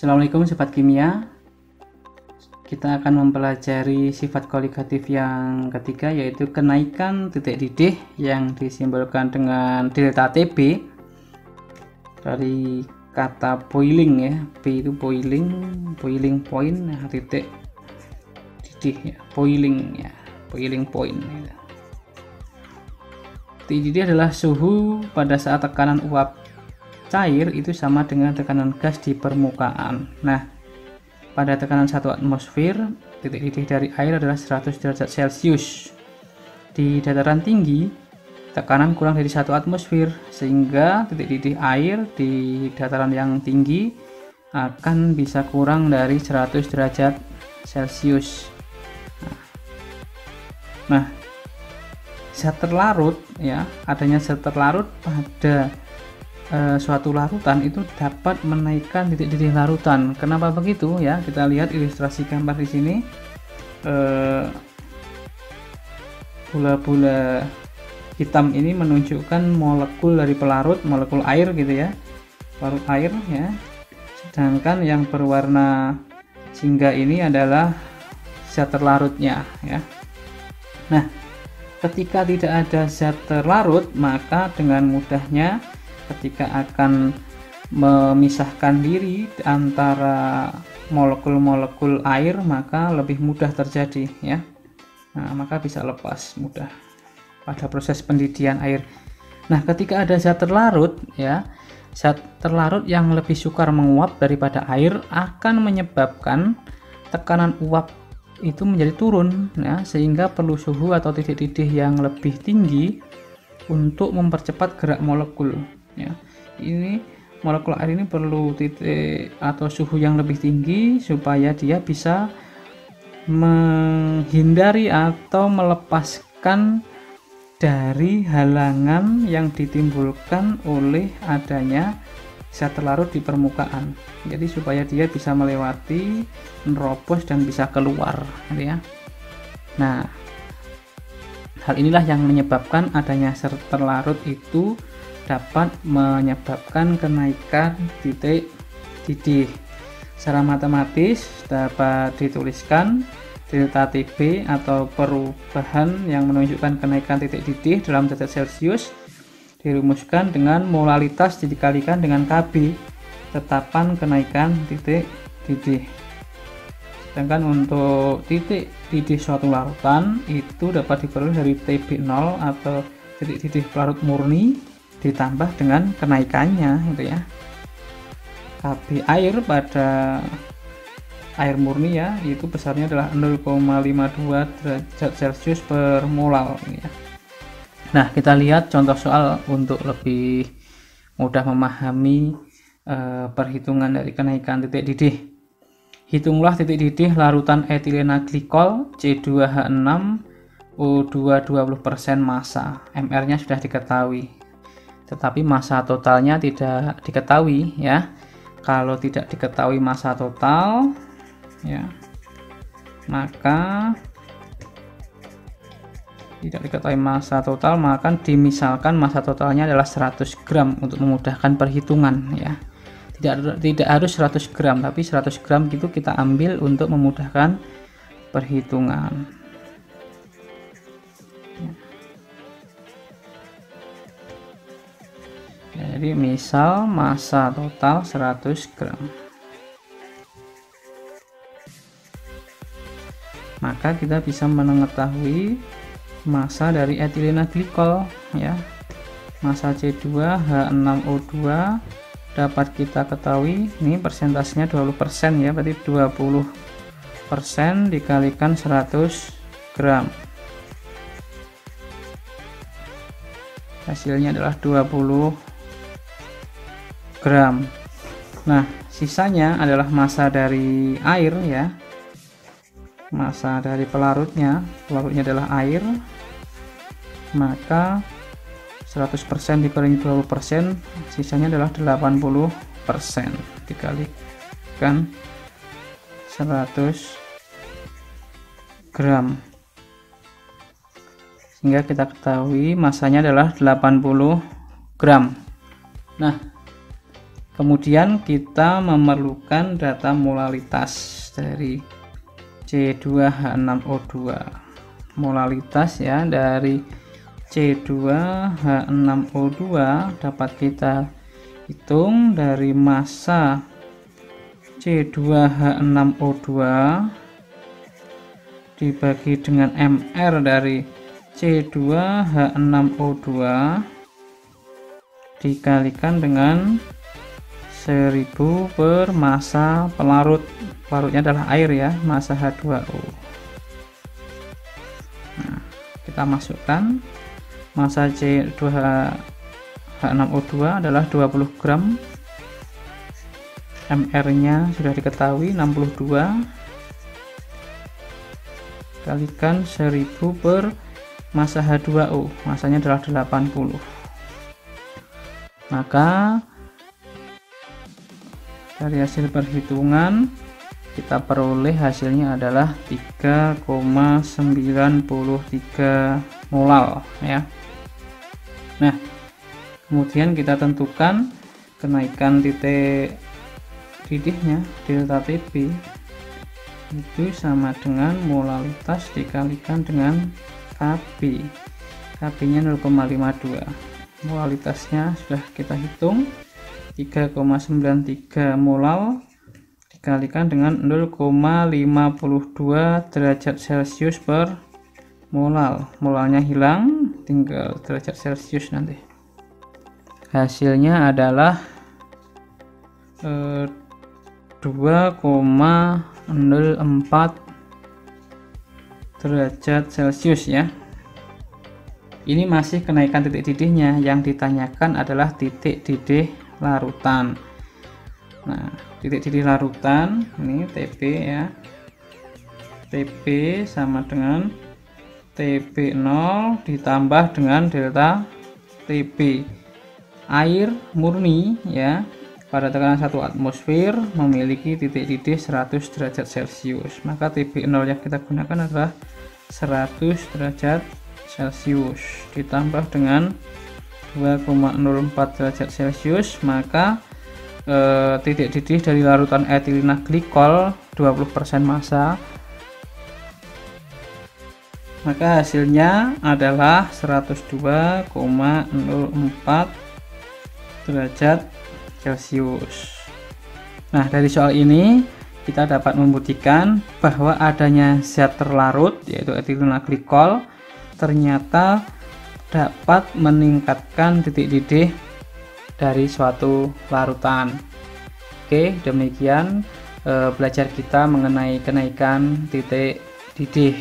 Assalamualaikum sobat kimia. Kita akan mempelajari sifat koligatif yang ketiga, yaitu kenaikan titik didih yang disimbolkan dengan delta TB dari kata boiling ya. B itu boiling point, nah, titik didih ya, boiling point ya. Titik didih adalah suhu pada saat tekanan uap cair itu sama dengan tekanan gas di permukaan. Nah, pada tekanan 1 atmosfer, titik didih dari air adalah 100 derajat Celcius. Di dataran tinggi, tekanan kurang dari 1 atmosfer, sehingga titik didih air di dataran yang tinggi akan bisa kurang dari 100 derajat Celcius. Nah, zat terlarut ya, adanya zat terlarut pada suatu larutan itu dapat menaikkan titik didih larutan. Kenapa begitu ya? Kita lihat ilustrasi gambar di sini. Bola-bola hitam ini menunjukkan molekul dari pelarut, molekul air gitu ya, pelarut air ya. Sedangkan yang berwarna jingga ini adalah zat terlarutnya ya. Nah, ketika tidak ada zat terlarut, maka dengan mudahnya ketika akan memisahkan diri antara molekul-molekul air, maka lebih mudah terjadi ya. Nah, maka bisa lepas mudah pada proses pendidih air. Nah, ketika ada zat terlarut ya, zat terlarut yang lebih sukar menguap daripada air akan menyebabkan tekanan uap itu menjadi turun ya, sehingga perlu suhu atau titik didih yang lebih tinggi untuk mempercepat gerak molekul ya. Ini molekul air ini perlu titik atau suhu yang lebih tinggi supaya dia bisa menghindari atau melepaskan dari halangan yang ditimbulkan oleh adanya zat terlarut di permukaan. Jadi supaya dia bisa melewati, menerobos dan bisa keluar gitu ya. Nah, hal inilah yang menyebabkan adanya zat terlarut itu dapat menyebabkan kenaikan titik didih. Secara matematis dapat dituliskan delta TB atau perubahan yang menunjukkan kenaikan titik didih dalam derajat Celcius dirumuskan dengan molalitas dikalikan dengan KB, tetapan kenaikan titik didih. Sedangkan untuk titik didih suatu larutan itu dapat diperoleh dari TB0 atau titik didih pelarut murni ditambah dengan kenaikannya gitu ya. KB air pada air murni ya, itu besarnya adalah 0,52 derajat Celcius per molal ya. Nah, kita lihat contoh soal untuk lebih mudah memahami perhitungan dari kenaikan titik didih. Hitunglah titik didih larutan etilena glikol C2H6 O2 20% massa. MR-nya sudah diketahui, tetapi massa totalnya tidak diketahui ya. Kalau tidak diketahui massa total ya, maka dimisalkan massa totalnya adalah 100 gram untuk memudahkan perhitungan ya. Tidak harus 100 gram, tapi 100 gram itu kita ambil untuk memudahkan perhitungan. Jadi misal massa total 100 gram, maka kita bisa mengetahui massa dari etilena glikol ya. Massa C2H6O2 dapat kita ketahui, ini persentasenya 20% ya, berarti 20% dikalikan 100 gram. Hasilnya adalah 20 gram. Nah, sisanya adalah massa dari air ya. Massa dari pelarutnya adalah air. Maka 100% dikurangi 20%, sisanya adalah 80% dikalikan 100 gram. Sehingga kita ketahui massanya adalah 80 gram. Nah, Kemudian kita memerlukan data molalitas dari C2H6O2. Molalitas ya dari C2H6O2 dapat kita hitung dari massa C2H6O2 dibagi dengan MR dari C2H6O2 dikalikan dengan 1000 per massa pelarut. Pelarutnya adalah air ya, massa H2O. Nah, kita masukkan massa C2H6O2 adalah 20 gram. MR nya sudah diketahui 62 kalikan 1000 per massa H2O, massanya adalah 80. Maka dari hasil perhitungan kita peroleh hasilnya adalah 3,93 molal ya. Nah, kemudian kita tentukan kenaikan titik didihnya delta TB itu sama dengan molalitas dikalikan dengan KB. KB nya 0,52. Molalitasnya sudah kita hitung 3,93 molal dikalikan dengan 0,52 derajat Celcius per molal. Molalnya hilang, tinggal derajat Celcius nanti. Hasilnya adalah 2,04 derajat Celcius ya. Ini masih kenaikan titik didihnya, yang ditanyakan adalah titik didih larutan. Nah, titik didih larutan ini TB ya. TB sama dengan TB0 ditambah dengan delta TB. Air murni ya pada tekanan 1 atmosfer memiliki titik didih 100 derajat Celcius. Maka TB0 yang kita gunakan adalah 100 derajat Celcius ditambah dengan 2,04 derajat Celcius, maka titik didih dari larutan etilena glikol 20% massa, maka hasilnya adalah 102,04 derajat Celcius. Nah, dari soal ini kita dapat membuktikan bahwa adanya zat terlarut yaitu etilena glikol ternyata dapat meningkatkan titik didih dari suatu larutan. Oke, demikian belajar kita mengenai kenaikan titik didih.